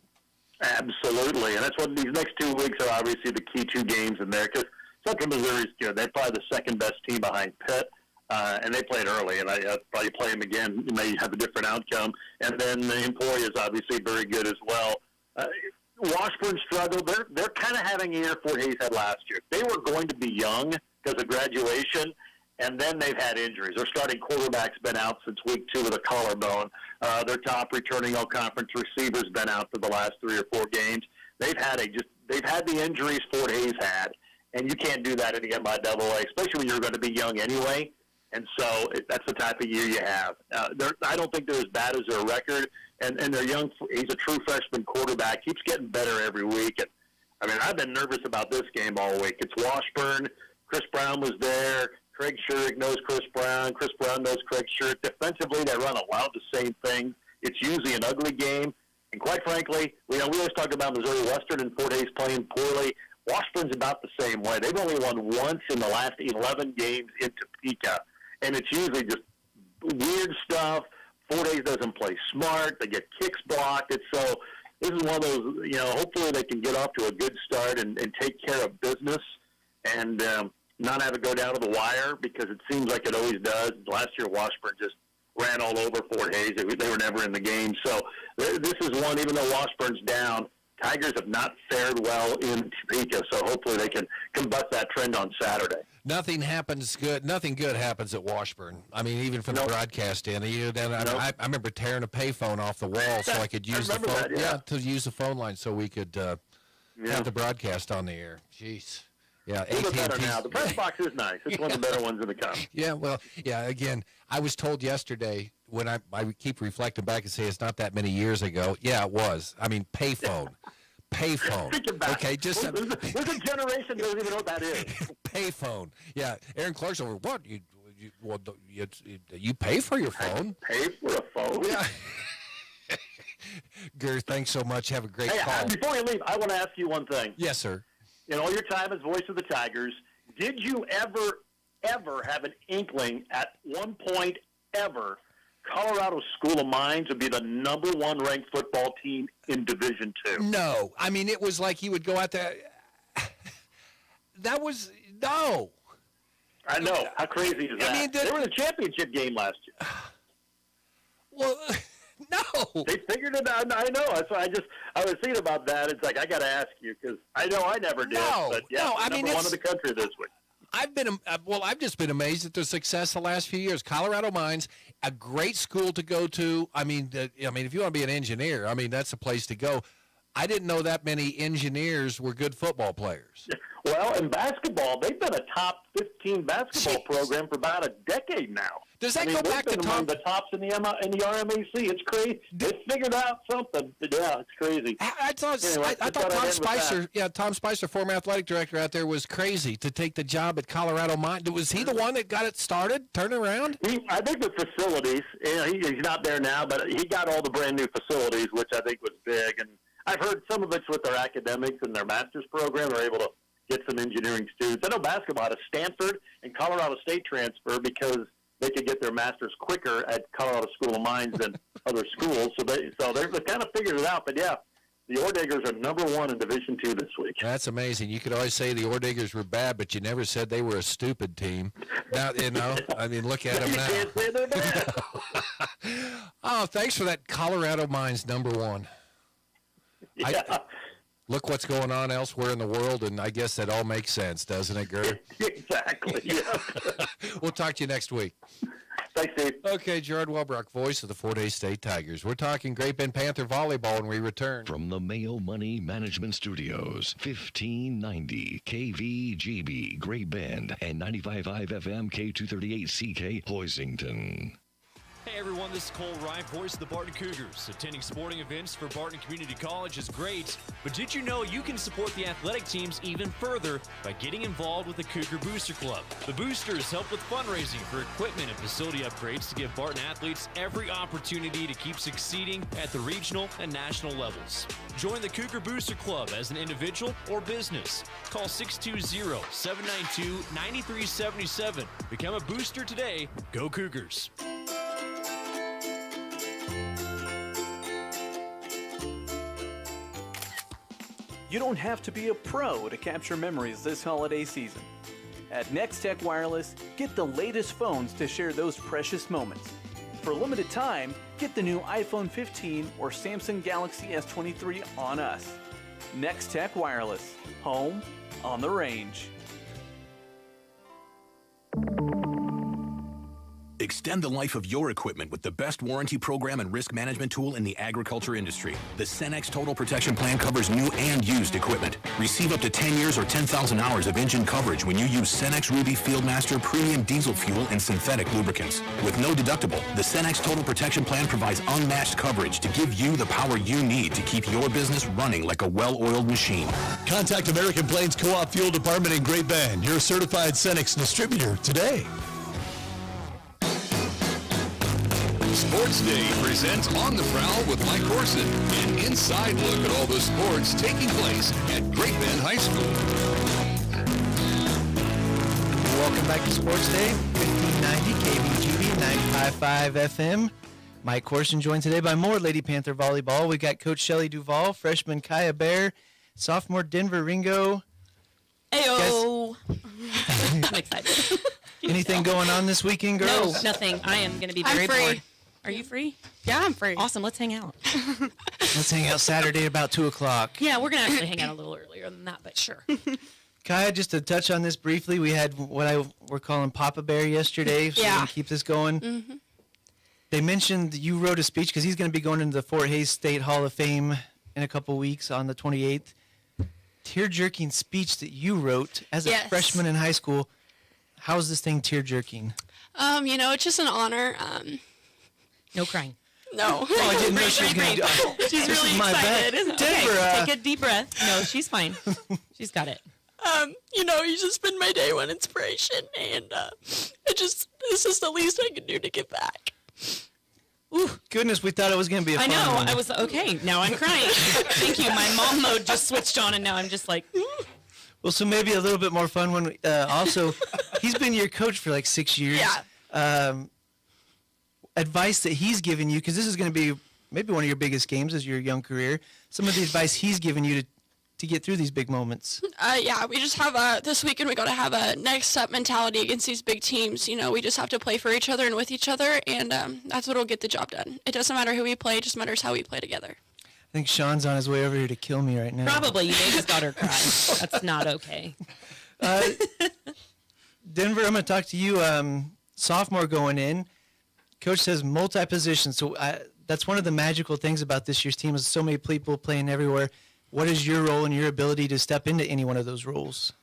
Absolutely, and that's what these next 2 weeks are obviously the key two games in there, because Central Missouri's good. They're probably the second best team behind Pitt, and they played early, and I probably play them again. You may have a different outcome, and then Emporia is obviously very good as well. Washburn struggled. They're kind of having a year Fort Hays had last year. They were going to be young because of graduation, and then they've had injuries. Their starting quarterback's been out since week 2 with a collarbone. Their top returning all-conference receiver's been out for the last 3 or 4 games. They've had the injuries Fort Hays had, and you can't do that in the MIAA, especially when you're going to be young anyway. And so that's the type of year you have. I don't think they're as bad as their record. And they're young. He's a true freshman quarterback. Keeps getting better every week. And I've been nervous about this game all week. It's Washburn. Chris Brown was there. Craig Shurik knows Chris Brown. Chris Brown knows Craig Shurik. Defensively, they run a lot of the same thing. It's usually an ugly game. And quite frankly, we always talk about Missouri Western and Fort Hays playing poorly. Washburn's about the same way. They've only won once in the last 11 games in Topeka. And it's usually just weird stuff. Fort Hays doesn't play smart. They get kicks blocked. So this is one of those, hopefully they can get off to a good start and take care of business and not have it go down to the wire, because it seems like it always does. Last year, Washburn just ran all over Fort Hays. They were never in the game. So this is one, even though Washburn's down, Tigers have not fared well in Topeka, so hopefully they can bust that trend on Saturday. Nothing good happens at Washburn. I mean, even from the broadcast end. I remember tearing a payphone off the wall so I could use the phone. To use the phone line so we could have the broadcast on the air. Jeez. Yeah, a little better now. The press box is nice. It's one of the better ones in the country. Yeah, well, yeah. Again, I was told yesterday when I keep reflecting back and say it's not that many years ago. Yeah, it was. I mean, payphone. Payphone. Okay, just there's a generation that doesn't even know what that is. Payphone. Yeah, Aaron Clarkson. What you pay for your phone? Pay for a phone? Yeah. Gur, thanks so much. Have a great call. Before you leave, I want to ask you one thing. Yes, sir. In all your time as voice of the Tigers, did you ever have an inkling at one point ever Colorado School of Mines would be the number 1 ranked football team in Division II? No. I mean, it was like you would go out there. That was, no. I know. How crazy is that? I mean, they were in the championship game last year. Well, no. They figured it out. I know. That's why I was thinking about that. It's like, I got to ask you because I know I never did. But yeah, I mean, number 1 in the country this week. I've just been amazed at their success the last few years. Colorado Mines, a great school to go to. I mean, if you want to be an engineer, I mean, that's a place to go. I didn't know that many engineers were good football players. Well, in basketball, they've been a top 15 basketball program for about a decade now. Does that go back to among the tops in the RMAC? It's crazy. They figured out something. Yeah, it's crazy. I thought Tom Spicer, Tom Spicer, former athletic director out there, was crazy to take the job at Colorado Mines. Was he the one that got it started, turned around? I think the facilities. He's not there now, but he got all the brand new facilities, which I think was big. And I've heard some of it's with their academics and their master's program. They're able to get some engineering students. I know basketball had a Stanford and Colorado State transfer because they could get their master's quicker at Colorado School of Mines than other schools. So they've kind of figured it out. But, yeah, the Orediggers are number 1 in Division II this week. That's amazing. You could always say the Orediggers were bad, but you never said they were a stupid team. Now, I mean, look at them now. You can't say they're bad. Oh, thanks for that. Colorado Mines number 1. Yeah. Look what's going on elsewhere in the world, and I guess that all makes sense, doesn't it, Gert? Exactly, yeah. We'll talk to you next week. Thanks, Steve. Okay, Gerard Welbrock, voice of the Fort Hays State Tigers. We're talking Great Bend Panther volleyball when we return. From the Mayo Money Management Studios, 1590 KVGB, Great Bend, and 95.5 FM K238CK, Hoisington. Hey everyone, this is Cole Ryan, voice of the Barton Cougars. Attending sporting events for Barton Community College is great, but did you know you can support the athletic teams even further by getting involved with the Cougar Booster Club? The Boosters help with fundraising for equipment and facility upgrades to give Barton athletes every opportunity to keep succeeding at the regional and national levels. Join the Cougar Booster Club as an individual or business. Call 620-792-9377. Become a booster today. Go Cougars. You don't have to be a pro to capture memories this holiday season. At Nextech Wireless, get the latest phones to share those precious moments. For a limited time, get the new iPhone 15 or Samsung Galaxy S23 on us. Nextech Wireless, home on the range. Extend the life of your equipment with the best warranty program and risk management tool in the agriculture industry. The Cenex Total Protection Plan covers new and used equipment. Receive up to 10 years or 10,000 hours of engine coverage when you use Cenex Ruby Fieldmaster premium diesel fuel and synthetic lubricants. With no deductible, the Cenex Total Protection Plan provides unmatched coverage to give you the power you need to keep your business running like a well-oiled machine. Contact American Plains Co-op Fuel Department in Great Bend, your certified Cenex distributor today. Sports Day presents On the Prowl with Mike Corson, an inside look at all the sports taking place at Great Bend High School. Welcome back to Sports Day, 1590 KBGB, 95.5 FM. Mike Corson joined today by more Lady Panther volleyball. We got Coach Shelley Duvall, freshman Kaya Bear, sophomore Denver Ringo. Ayo! I'm excited. Anything going on this weekend, girls? No, nothing. I am going to be very bored. Are you free? Yeah, I'm free. Awesome. Let's hang out. Let's hang out Saturday about 2:00. Yeah, we're gonna actually hang out a little earlier than that, but sure. Kaya, just to touch on this briefly, we had what we're calling Papa Bear yesterday, so we're going to keep this going. Mm-hmm. They mentioned you wrote a speech because he's going to be going into the Fort Hays State Hall of Fame in a couple weeks on the 28th. Tear-jerking speech that you wrote as a freshman in high school. How's this thing tear-jerking? It's just an honor. No crying. No. Oh, I didn't know she was going to do She's this really is my excited, bad. isn't it? Denver, Okay, take a deep breath. No, she's fine. She's got it. He's just been my day one inspiration, and this is the least I can do to give back. Ooh, goodness, we thought it was going to be a I fun know. one. I was okay. Now I'm crying. Thank you. My mom mode just switched on, and now I'm just like. Well, so maybe a little bit more fun when also he's been your coach for like 6 years. Yeah. Advice that he's given you, because this is going to be maybe one of your biggest games as your young career. Some of the advice he's given you to get through these big moments. We just have this weekend we got to have a next up mentality against these big teams. We just have to play for each other and with each other, and that's what will get the job done. It doesn't matter who we play; it just matters how we play together. I think Sean's on his way over here to kill me right now. Probably. You made his daughter cry. That's not okay. Denver, I'm going to talk to you. Sophomore going in. Coach says multi-position. So that's one of the magical things about this year's team is so many people playing everywhere. What is your role and your ability to step into any one of those roles?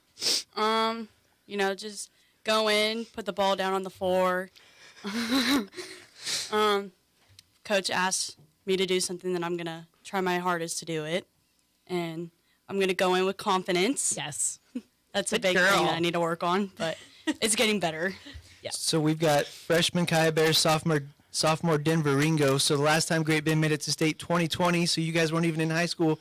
Just go in, put the ball down on the floor. Coach asked me to do something, that I'm going to try my hardest to do it. And I'm going to go in with confidence. Yes. That's Good a big girl. thing that I need to work on, but it's getting better. Yeah. So we've got freshman Kaya Bears, sophomore Denver Ringo. So the last time Great Bend made it to state 2020, so you guys weren't even in high school.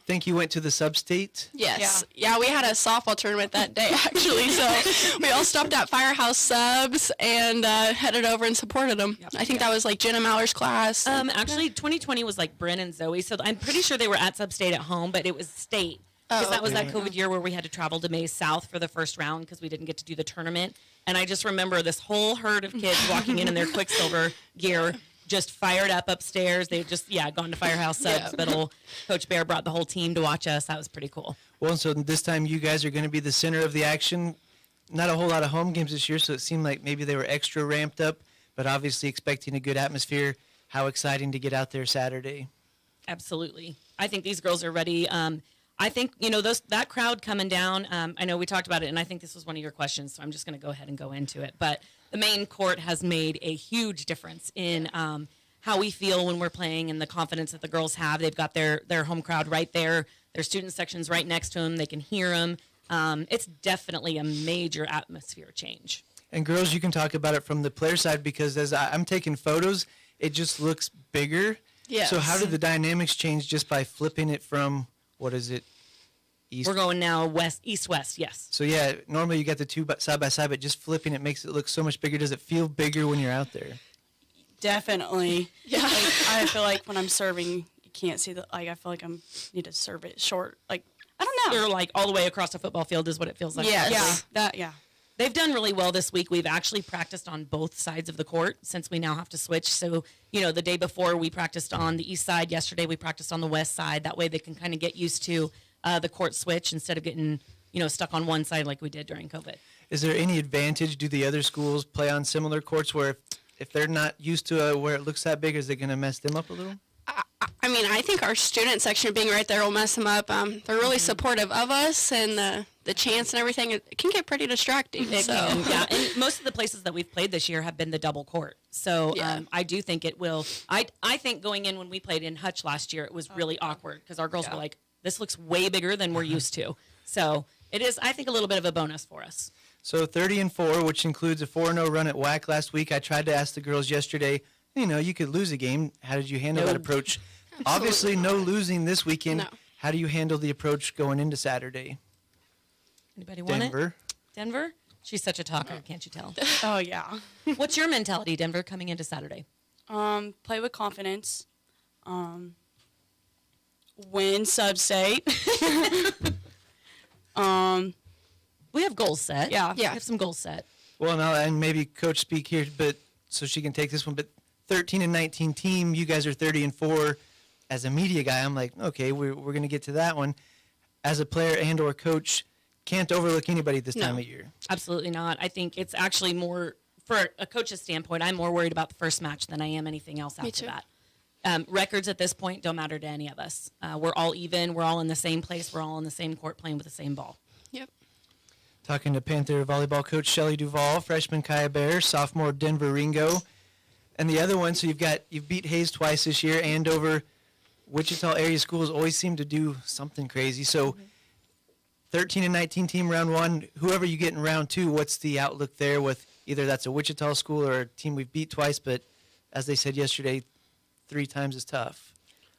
Think you went to the sub-state? Yes. Yeah, we had a softball tournament that day, actually. So we all stopped at Firehouse Subs and headed over and supported them. I think that was like Jenna Maller's class. Actually, 2020 was like Bryn and Zoe, so I'm pretty sure they were at sub-state at home, but it was state. Because that was that COVID year where we had to travel to Mays South for the first round because we didn't get to do the tournament. And I just remember this whole herd of kids walking in their Quicksilver gear, just fired up upstairs. They had just, gone to Firehouse Subs, but Coach Bear brought the whole team to watch us. That was pretty cool. Well, so this time you guys are going to be the center of the action. Not a whole lot of home games this year, so it seemed like maybe they were extra ramped up, but obviously expecting a good atmosphere. How exciting to get out there Saturday. Absolutely. I think these girls are ready. I think, that crowd coming down, I know we talked about it, and I think this was one of your questions, so I'm just going to go ahead and go into it. But the main court has made a huge difference in how we feel when we're playing and the confidence that the girls have. They've got their home crowd right there. Their student section's right next to them. They can hear them. It's definitely a major atmosphere change. And girls, you can talk about it from the player side because as I'm taking photos, it just looks bigger. Yes. So how did the dynamics change just by flipping it from, what is it, east? We're going now east-west, yes. So, normally you got the two side by side, but just flipping it makes it look so much bigger. Does it feel bigger when you're out there? Definitely. Yeah. I feel like when I'm serving, you can't see I feel like I need to serve it short. I don't know. Or like all the way across the football field is what it feels like. Yes. Yeah. They've done really well this week. We've actually practiced on both sides of the court since we now have to switch. So, the day before we practiced on the east side. Yesterday we practiced on the west side. That way they can kind of get used to the court switch instead of getting, stuck on one side like we did during COVID. Is there any advantage? Do the other schools play on similar courts where if they're not used to where it looks that big, is it going to mess them up a little? I think our student section being right there will mess them up. They're really supportive of us and the chants and everything. It can get pretty distracting. It can, yeah. And most of the places that we've played this year have been the double court. So I do think it will. I think going in when we played in Hutch last year, it was really awkward because our girls were like, this looks way bigger than we're used to. So it is, I think, a little bit of a bonus for us. So 30-4, which includes a 4-0 run at WAC last week. I tried to ask the girls yesterday, you could lose a game. How did you handle that approach? Obviously, no losing this weekend. No. How do you handle the approach going into Saturday? Anybody want Denver. it? Denver? She's such a talker, can't you tell? Oh, yeah. What's your mentality, Denver, coming into Saturday? Play with confidence. Win sub-state. We have goals set. Yeah. We have some goals set. Well, now, and maybe Coach speak here, but so she can take this one. But 13-19 team, you guys are 30-4. as a media guy, I'm like, okay, we're going to get to that one. As a player and or coach, can't overlook anybody this time of year. Absolutely not. I think it's actually more, for a coach's standpoint, I'm more worried about the first match than I am anything else after that. Records at this point don't matter to any of us. We're all even. We're all in the same place. We're all in the same court playing with the same ball. Yep. Talking to Panther volleyball coach Shelly Duvall, freshman Kaya Bear, sophomore Denver Ringo, and the other one. So you've beat Hayes twice this year, Andover. Wichita area schools always seem to do something crazy. So 13 and 19 team round one. Whoever you get in round two, what's the outlook there with either that's a Wichita school or a team we've beat twice, but as they said yesterday, 3 times is tough.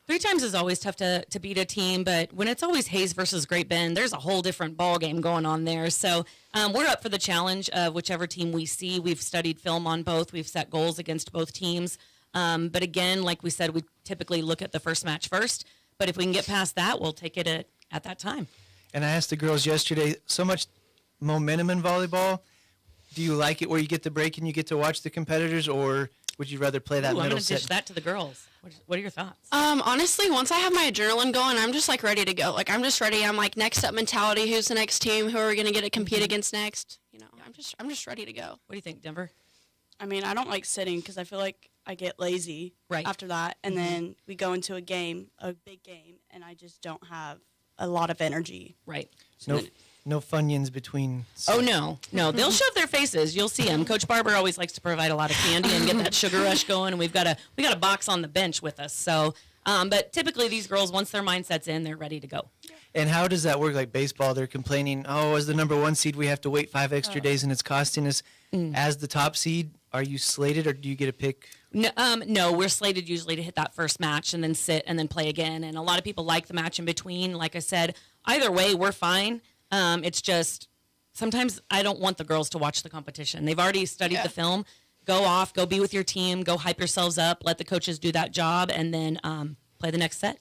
3 times is always tough to beat a team, but when it's always Hayes versus Great Bend, there's a whole different ball game going on there. So we're up for the challenge of whichever team we see. We've studied film on both. We've set goals against both teams. But again, like we said, we typically look at the first match first. But if we can get past that, we'll take it at that time. And I asked the girls yesterday, so much momentum in volleyball. Do you like it where you get the break and you get to watch the competitors, or would you rather play that I'm middle going to set? dish that to the girls. What are your thoughts? Honestly, once I have my adrenaline going, I'm just like ready to go. Like I'm just ready. I'm like next up mentality. Who's the next team? Who are we going to get to compete against next? You know, I'm just ready to go. What do you think, Denver? I mean, I don't like sitting because I feel like I get lazy after that. And then we go into a big game, and I just don't have a lot of energy. Right. No Funyuns between. Oh, no. They'll shove their faces. You'll see them. Coach Barber always likes to provide a lot of candy and get that sugar rush going, and we got a box on the bench with us. So, but typically these girls, once their mindset's in, they're ready to go. And how does that work? Like baseball, they're complaining, as the number 1 seed, we have to wait 5 extra days, and it's costing us. As the top seed, are you slated, or do you get a pick? No, we're slated usually to hit that first match and then sit and then play again. And a lot of people like the match in between. Like I said, either way, we're fine. It's just sometimes I don't want the girls to watch the competition. They've already studied the film. Go off, go be with your team, go hype yourselves up, let the coaches do that job, and then play the next set.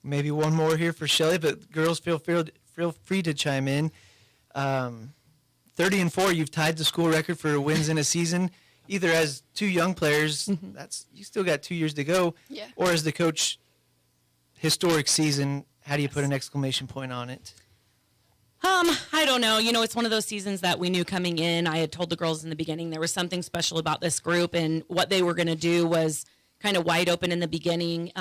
Maybe one more here for Shelly, but girls feel free to chime in. 30-4, you've tied the school record for wins in a season. Either as 2 young players, you still got 2 years to go, or as the coach, historic season. How do you put an exclamation point on it? I don't know. It's one of those seasons that we knew coming in. I had told the girls in the beginning there was something special about this group, and what they were going to do was kind of wide open in the beginning.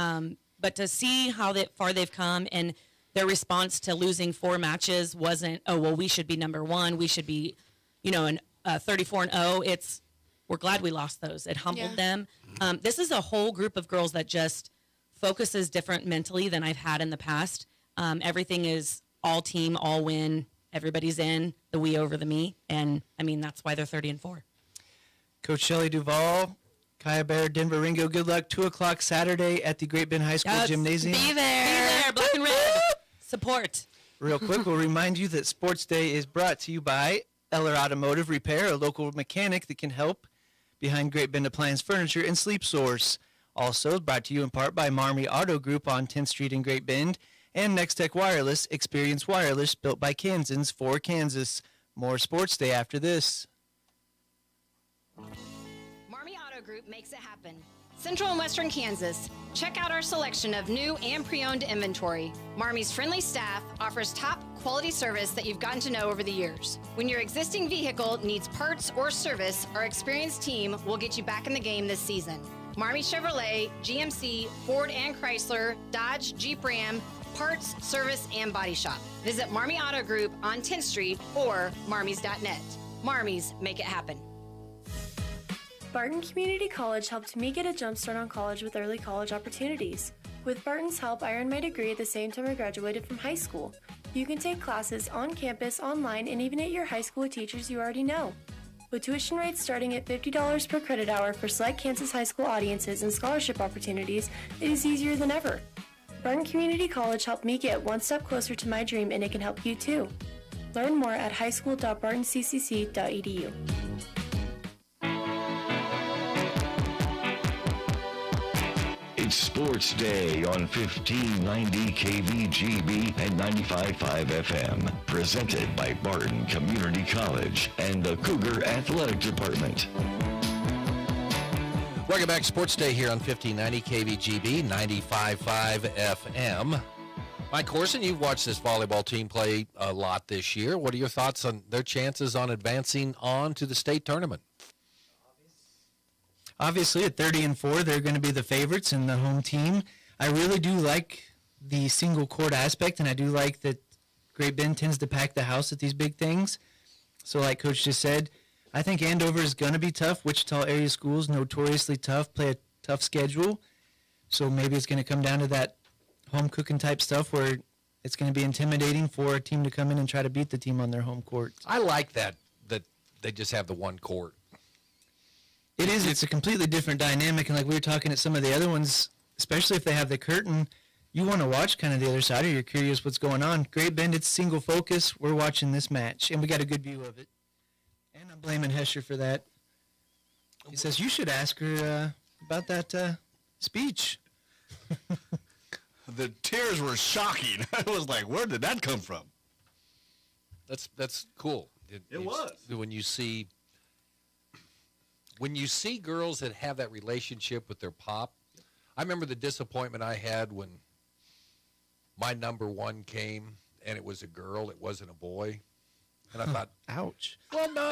But to see how far they've come, and their response to losing 4 matches wasn't, we should be number 1. We should be, 34-0. We're glad we lost those. It humbled them. This is a whole group of girls that just focuses different mentally than I've had in the past. Everything is all team, all win. Everybody's in, the we over the me. And, that's why they're 30-4. Coach Shelly Duvall, Kaya Bear, Denver Ringo, good luck. 2 o'clock Saturday at the Great Bend High School Gymnasium. Be there. Black and red. Support. Real quick, we'll remind you that Sports Day is brought to you by Eller Automotive Repair, a local mechanic that can help behind Great Bend Appliance Furniture and Sleep Source. Also brought to you in part by Marmy Auto Group on 10th Street in Great Bend, and Next Tech Wireless, experience wireless built by Kansans for Kansas. More Sports Day after this. Marmy Auto Group makes it happen. Central and Western Kansas. Check out our selection of new and pre-owned inventory. Marmy's friendly staff offers top quality service that you've gotten to know over the years. When your existing vehicle needs parts or service, our experienced team will get you back in the game this season. Marmy Chevrolet, GMC, Ford and Chrysler, Dodge, Jeep Ram, parts, service, and body shop. Visit Marmy Auto Group on 10th Street or marmys.net. Marmys, make it happen. Barton Community College helped me get a jump start on college with early college opportunities. With Barton's help, I earned my degree at the same time I graduated from high school. You can take classes on campus, online, and even at your high school with teachers you already know. With tuition rates starting at $50 per credit hour for select Kansas high school audiences and scholarship opportunities, it is easier than ever. Barton Community College helped me get one step closer to my dream, and it can help you too. Learn more at highschool.bartoncccc.edu. It's Sports Day on 1590 KVGB and 95.5 FM. Presented by Barton Community College and the Cougar Athletic Department. Welcome back, Sports Day here on 1590 KBGB 95.5 FM. Mike Corson, you've watched this volleyball team play a lot this year. What are your thoughts on their chances on advancing on to the state tournament? Obviously, at 30-4, they're going to be the favorites and the home team. I really do like the single court aspect, and I do like that Great Bend tends to pack the house at these big things. So like Coach just said, I think Andover is going to be tough. Wichita area schools, notoriously tough, play a tough schedule. So maybe it's going to come down to that home cooking type stuff where it's going to be intimidating for a team to come in and try to beat the team on their home court. I like that they just have the one court. It is. It's a completely different dynamic. And like we were talking at some of the other ones, especially if they have the curtain, you want to watch kind of the other side or you're curious what's going on. Great Bend, it's single focus. We're watching this match, and we got a good view of it. And I'm blaming Hesher for that. He says, you should ask her about that speech. The tears were shocking. I was like, where did that come from? That's cool. It was. When you see girls that have that relationship with their pop. I remember the disappointment I had when my number one came and it was a girl, it wasn't a boy. And I thought, ouch. Well, no,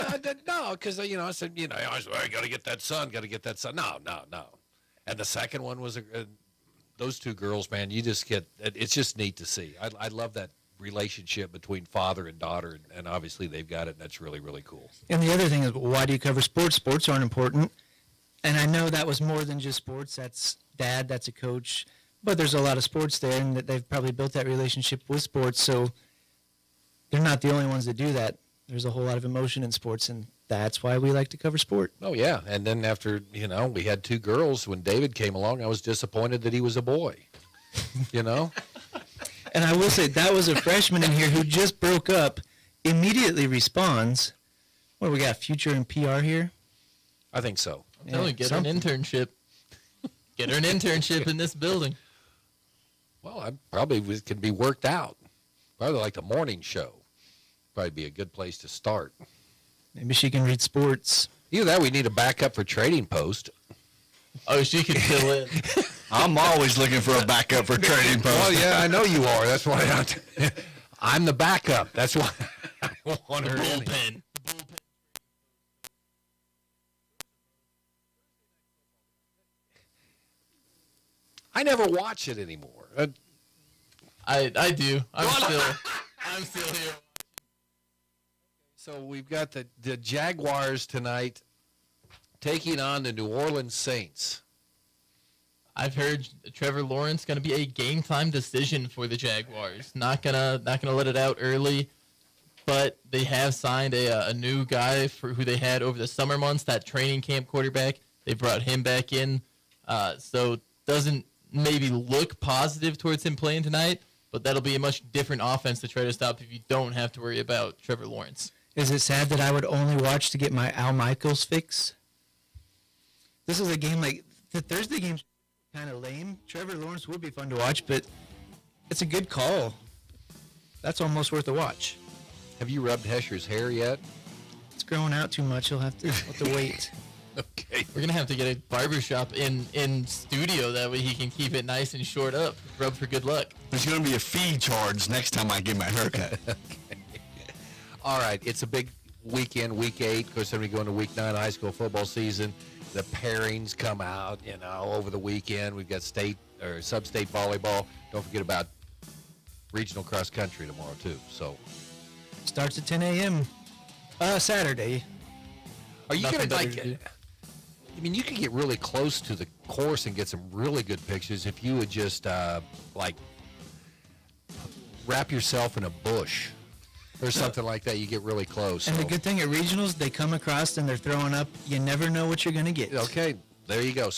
because, I said, I got to get that son, No. And the second one was those two girls, man, you just get, it's just neat to see. I love that relationship between father and daughter, and obviously they've got it, and that's really, really cool. And the other thing is, why do you cover sports? Sports aren't important. And I know that was more than just sports. That's dad, that's a coach. But there's a lot of sports there, and that they've probably built that relationship with sports. So they're not the only ones that do that. There's a whole lot of emotion in sports, and that's why we like to cover sport. Oh, yeah. And then after, we had two girls. When David came along, I was disappointed that he was a boy, And I will say, that was a freshman in here who just broke up, immediately responds. What, we got future and PR here? I think so. I'm telling you, get her an internship. Get her an internship in this building. Well, I probably can be worked out. Probably like the morning show. Probably be a good place to start. Maybe she can read sports. Either that, we need a backup for Trading Post. Oh, she can fill in. I'm always looking for a backup for Trading Post. Well, yeah, I know you are. That's why I'm the backup. That's why I want her bullpen. I never watch it anymore. I do. I'm still here. So we've got the Jaguars tonight taking on the New Orleans Saints. I've heard Trevor Lawrence going to be a game time decision for the Jaguars. Not gonna let it out early, but they have signed a new guy for who they had over the summer months, that training camp quarterback. They brought him back in, so doesn't maybe look positive towards him playing tonight, but that'll be a much different offense to try to stop if you don't have to worry about Trevor Lawrence. Is it sad that I would only watch to get my Al Michaels fix? This is a game like the Thursday game's kind of lame. Trevor Lawrence would be fun to watch, but it's a good call. That's almost worth a watch. Have you rubbed Hesher's hair yet? It's growing out too much. You'll have to wait. Okay. We're going to have to get a barbershop in studio. That way he can keep it nice and short up. Rub for good luck. There's going to be a fee charge next time I get my haircut. Okay. All right. It's a big weekend, week 8. Of course, then we go into week 9 of high school football season. The pairings come out, over the weekend. We've got state or sub-state volleyball. Don't forget about regional cross country tomorrow, too. So starts at 10 a.m. Saturday. Are you going to you could get really close to the course and get some really good pictures if you would just wrap yourself in a bush or something like that. You get really close. And the good thing at regionals, they come across and they're throwing up. You never know what you're going to get. Okay, there you go.